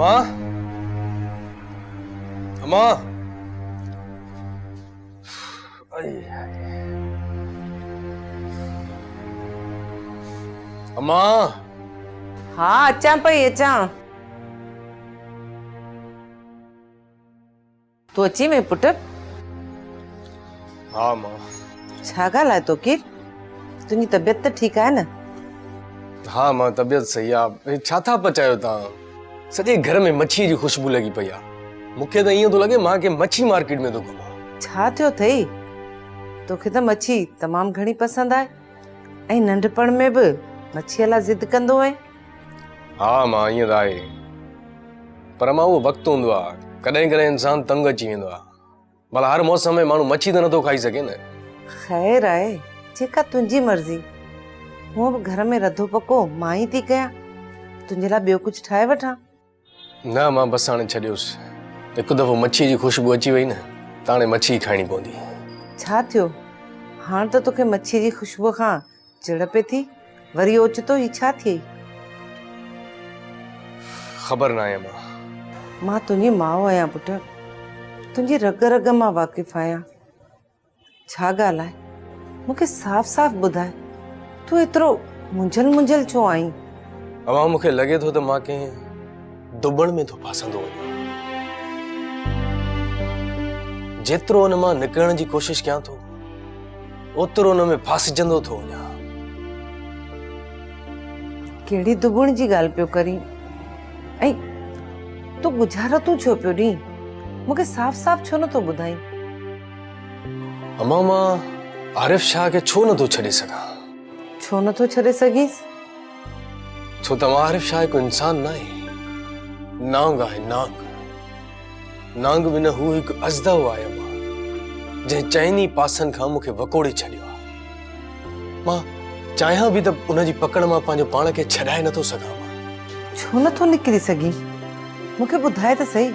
अम्मा अम्मा अम्मा हाँ अचा पई अचा तू अची में पुट हाँ मां छा ॻाल्हाए तो किर तुंहिंजी तबियत त ठीकु आहे न? हाँ मां तबियत सही आहे। छा था पचायो तव्हां? सॼे घर में मच्छी जी खुशबू लगी पई आहे। मूंखे त ईअं थो लॻे मां के मच्छी मार्केट में थो घुमां। छा थियो अथई? तोखे त मच्छी तमामु घणी पसंदि आहे ऐं नंढपण में बि मच्छीअ लाइ ज़िद कंदो आहे। हाँ मां ईअं त आहे, पर मां उहो वक़्तु हूंदो आहे कॾहिं कॾहिं इंसान तंग अची वेंदो आहे। भला हर मौसम में माण्हू मच्छी त नथो खाई सघे न। ख़ैर आहे, जेका तुंहिंजी मर्ज़ी। हूअं बि घर में रधो पको मां ई थी कयां, तुंहिंजे लाइ ॿियो कुझु ठाहे वठां? न मां बसि हाणे छॾियोसि। हिकु दफ़ो मच्छी जी खुशबू अची वई न त हाणे मच्छी खाइणी पवंदी। छा थियो? हाणे त तोखे मच्छी जी खुशबू खां चिड़ पे थी, वरी ओचितो ही छा थियई? ख़बर न आहे मां तुंहिंजी माउ आहियां पुट, तुंहिंजी रग रग मां वाक़िफ़ आहियां। छा ॻाल्हि आहे? मूंखे साफ़ साफ़ ॿुधाए, तूं एतिरो मुंझल छो आहीं? अमा मूंखे लॻे थो त मां कंहिं दुबण में थो फासंदो वञां। जेतिरो हुन मां निकिरण जी कोशिश कयां थो ओतिरो हुन में फासजंदो थो वञां। कहिड़ी दुबण जी ॻाल्हि पियो करीं? ऐं तूं गुज़ारो तूं छो पियो ॾीं? मूंखे साफ़ साफ़ छो नथो ॿुधाई? अमा मां आरिफ शाह खे छो नथो छॾे सघां? छो नथो छॾे सघीस? छो त आरिफ शाह हिकु इंसान न आहे, नांग आहे नांग। नांग बिन हू हिकु अज़दव आहे अमा, जंहिं चइनी पासनि खां मूंखे वकोड़े छॾियो आहे। मां चाहियां बि त उनजी पकड़ मां पंहिंजो पाण खे छॾाए नथो सघां। छो नथो निकिरी सघीं? मूंखे ॿुधाए त सही।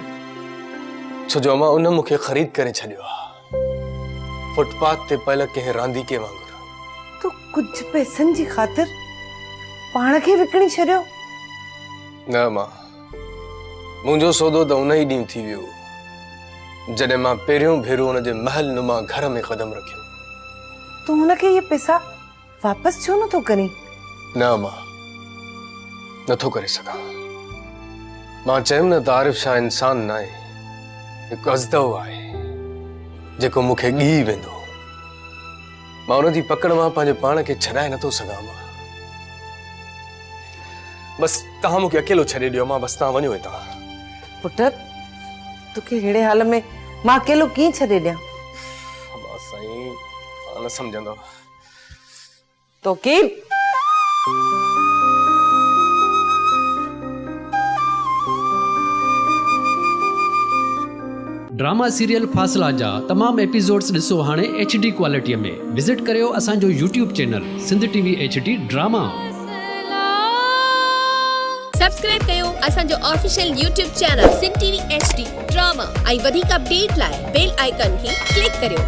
छो जो अमा उन मूंखे ख़रीद करे छॾियो आहे, फुटपाथ ते पयल कंहिं रांदीके वांगुरु। तूं कुझु पैसनि जी ख़ातिर पाण खे विकिणी छॾियो? न मां, मुंहिंजो सौदो त उन ई ॾींहुं थी वियो जॾहिं मां पहिरियों भेरो हुन जे महल नुमा घर में क़दम रखियो। तूं हुनखे इहे पैसा वापसि छो नथो करीं? न मां नथो करे सघां। मां चयुमि न त आरिफ शाह इंसान न आहे, हिकु अज़दव आहे जेको मूंखे ॻी वेंदो। मां उन जी पकड़ मां पंहिंजे पाण खे छॾाए नथो सघां। मां बसि तव्हां मूंखे अकेलो छॾे ॾियो। मां बसि तव्हां वञो हितां। पुट, तोखे अहिड़े हाल में मां अकेलो कीअं छॾे ॾियां? साईं तव्हां न सम्झंदव। तो की ड्रामा सीरियल फासला जा तमाम एपिसोड्स ॾिसो हाणे HD क्वालिटीअ में। विज़िट करियो असांजो YouTube channel Sindh TV HD drama. Subscribe कयो असांजो official YouTube channel Sindh TV HD drama ऐं वधीक अपडेट लाइ बेल आइकन खे क्लिक करियो।